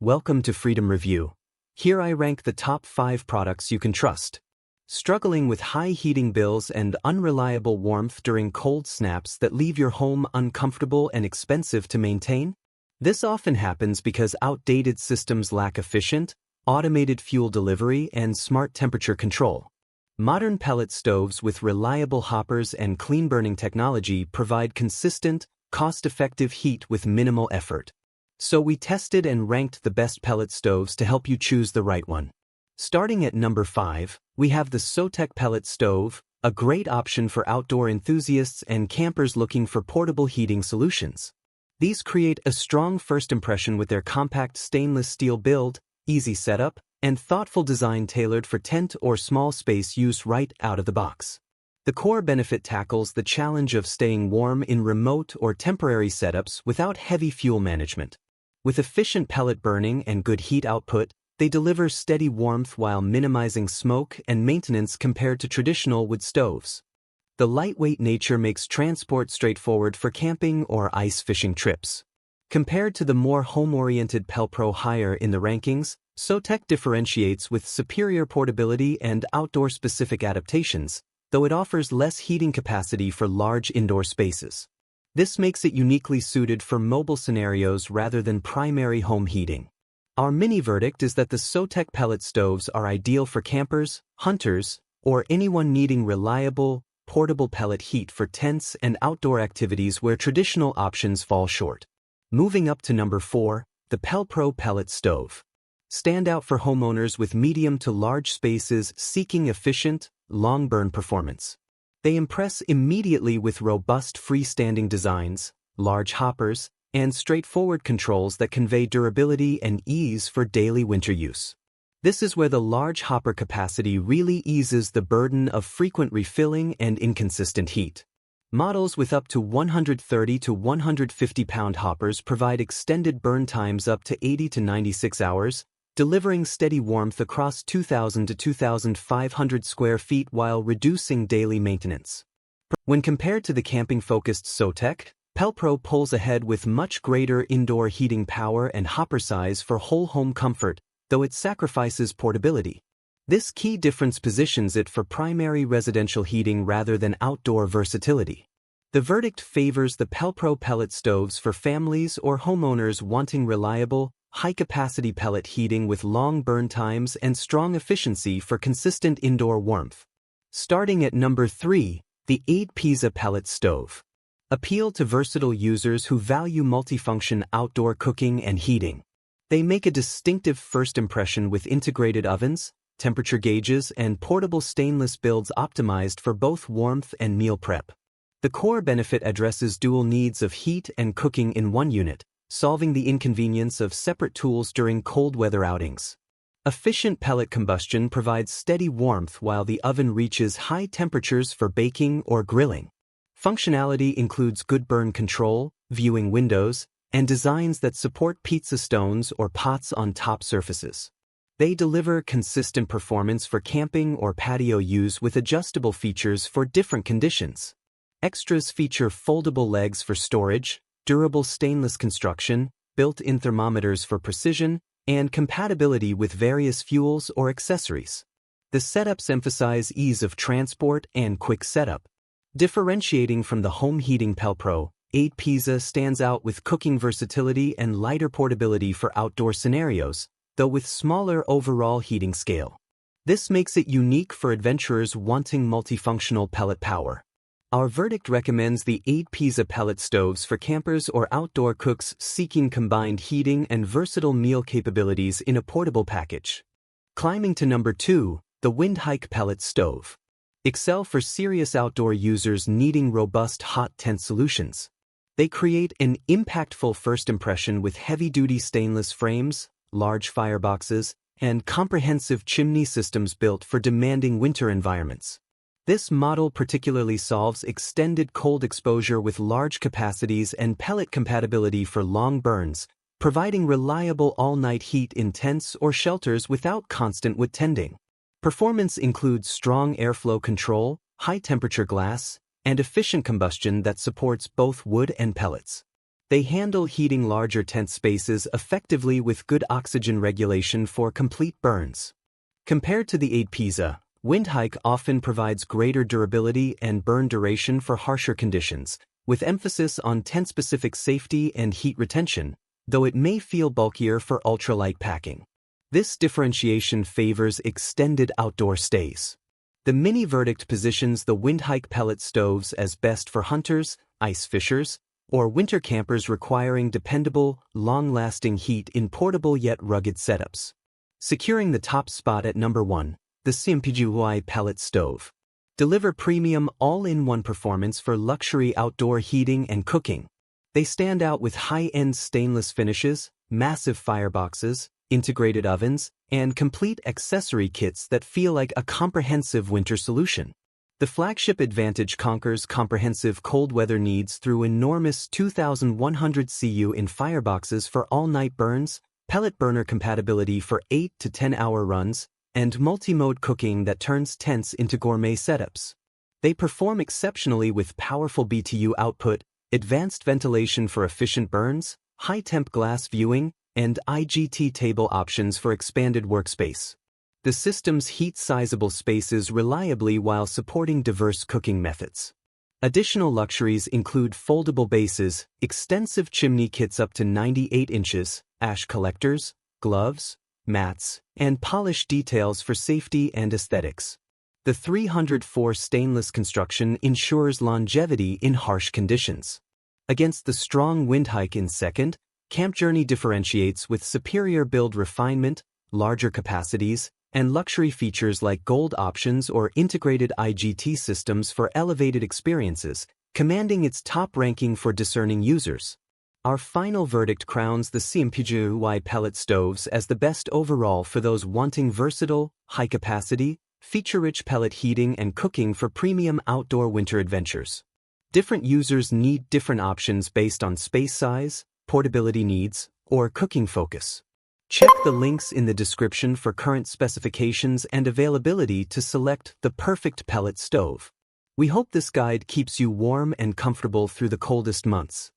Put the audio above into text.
Welcome to Freedom Review. Here I rank the top 5 products you can trust. Struggling with high heating bills and unreliable warmth during cold snaps that leave your home uncomfortable and expensive to maintain? This often happens because outdated systems lack efficient, automated fuel delivery and smart temperature control. Modern pellet stoves with reliable hoppers and clean burning technology provide consistent, cost-effective heat with minimal effort. So we tested and ranked the best pellet stoves to help you choose the right one. Starting at number 5, we have the SOTECH pellet stove, a great option for outdoor enthusiasts and campers looking for portable heating solutions. These create a strong first impression with their compact stainless steel build, easy setup, and thoughtful design tailored for tent or small space use right out of the box. The core benefit tackles the challenge of staying warm in remote or temporary setups without heavy fuel management. With efficient pellet burning and good heat output, they deliver steady warmth while minimizing smoke and maintenance compared to traditional wood stoves. The lightweight nature makes transport straightforward for camping or ice fishing trips. Compared to the more home-oriented PelPro higher in the rankings, SOTECH differentiates with superior portability and outdoor-specific adaptations, though it offers less heating capacity for large indoor spaces. This makes it uniquely suited for mobile scenarios rather than primary home heating. Our mini verdict is that the SOTECH pellet stoves are ideal for campers, hunters, or anyone needing reliable, portable pellet heat for tents and outdoor activities where traditional options fall short. Moving up to number 4, the PelPro pellet stove. Stand out for homeowners with medium to large spaces seeking efficient, long-burn performance. They impress immediately with robust freestanding designs, large hoppers, and straightforward controls that convey durability and ease for daily winter use. This is where the large hopper capacity really eases the burden of frequent refilling and inconsistent heat. Models with up to 130 to 150 pound hoppers provide extended burn times up to 80 to 96 hours, delivering steady warmth across 2,000 to 2,500 square feet while reducing daily maintenance. When compared to the camping-focused SOTECH, PelPro pulls ahead with much greater indoor heating power and hopper size for whole home comfort, though it sacrifices portability. This key difference positions it for primary residential heating rather than outdoor versatility. The verdict favors the PelPro pellet stoves for families or homeowners wanting reliable, high-capacity pellet heating with long burn times and strong efficiency for consistent indoor warmth. Starting at number 3, the aidpiza pellet stove. Appeal to versatile users who value multifunction outdoor cooking and heating. They make a distinctive first impression with integrated ovens, temperature gauges, and portable stainless builds optimized for both warmth and meal prep. The core benefit addresses dual needs of heat and cooking in one unit, solving the inconvenience of separate tools during cold weather outings. Efficient pellet combustion provides steady warmth while the oven reaches high temperatures for baking or grilling. Functionality includes good burn control, viewing windows, and designs that support pizza stones or pots on top surfaces. They deliver consistent performance for camping or patio use with adjustable features for different conditions. Extras feature foldable legs for storage, durable stainless construction, built-in thermometers for precision, and compatibility with various fuels or accessories. The setups emphasize ease of transport and quick setup. Differentiating from the home heating PelPro, aidpiza stands out with cooking versatility and lighter portability for outdoor scenarios, though with smaller overall heating scale. This makes it unique for adventurers wanting multifunctional pellet power. Our verdict recommends the aidpiza pellet stoves for campers or outdoor cooks seeking combined heating and versatile meal capabilities in a portable package. Climbing to number 2, the windhike pellet stove. Excel for serious outdoor users needing robust hot tent solutions. They create an impactful first impression with heavy-duty stainless frames, large fireboxes, and comprehensive chimney systems built for demanding winter environments. This model particularly solves extended cold exposure with large capacities and pellet compatibility for long burns, providing reliable all-night heat in tents or shelters without constant wood tending. Performance includes strong airflow control, high-temperature glass, and efficient combustion that supports both wood and pellets. They handle heating larger tent spaces effectively with good oxygen regulation for complete burns. Compared to the aidpiza, windhike often provides greater durability and burn duration for harsher conditions, with emphasis on tent-specific safety and heat retention, though it may feel bulkier for ultralight packing. This differentiation favors extended outdoor stays. The mini verdict positions the windhike pellet stoves as best for hunters, ice fishers, or winter campers requiring dependable, long-lasting heat in portable yet rugged setups. Securing the top spot at number 1, the CAMPJOURNEY Pellet Stove. Deliver premium all-in-one performance for luxury outdoor heating and cooking. They stand out with high-end stainless finishes, massive fireboxes, integrated ovens, and complete accessory kits that feel like a comprehensive winter solution. The flagship Advantage conquers comprehensive cold weather needs through enormous 2,100 CU in fireboxes for all-night burns, pellet burner compatibility for 8 to 10-hour runs, and multi-mode cooking that turns tents into gourmet setups. They perform exceptionally with powerful BTU output, advanced ventilation for efficient burns, high-temp glass viewing, and IGT table options for expanded workspace. The systems heat sizable spaces reliably while supporting diverse cooking methods. Additional luxuries include foldable bases, extensive chimney kits up to 98 inches, ash collectors, gloves, mats, and polished details for safety and aesthetics. The 304 stainless construction ensures longevity in harsh conditions. Against the strong windhike in second, CAMPJOURNEY differentiates with superior build refinement, larger capacities, and luxury features like gold options or integrated IGT systems for elevated experiences, commanding its top ranking for discerning users. Our final verdict crowns the CAMPJOURNEY pellet stoves as the best overall for those wanting versatile, high-capacity, feature-rich pellet heating and cooking for premium outdoor winter adventures. Different users need different options based on space size, portability needs, or cooking focus. Check the links in the description for current specifications and availability to select the perfect pellet stove. We hope this guide keeps you warm and comfortable through the coldest months.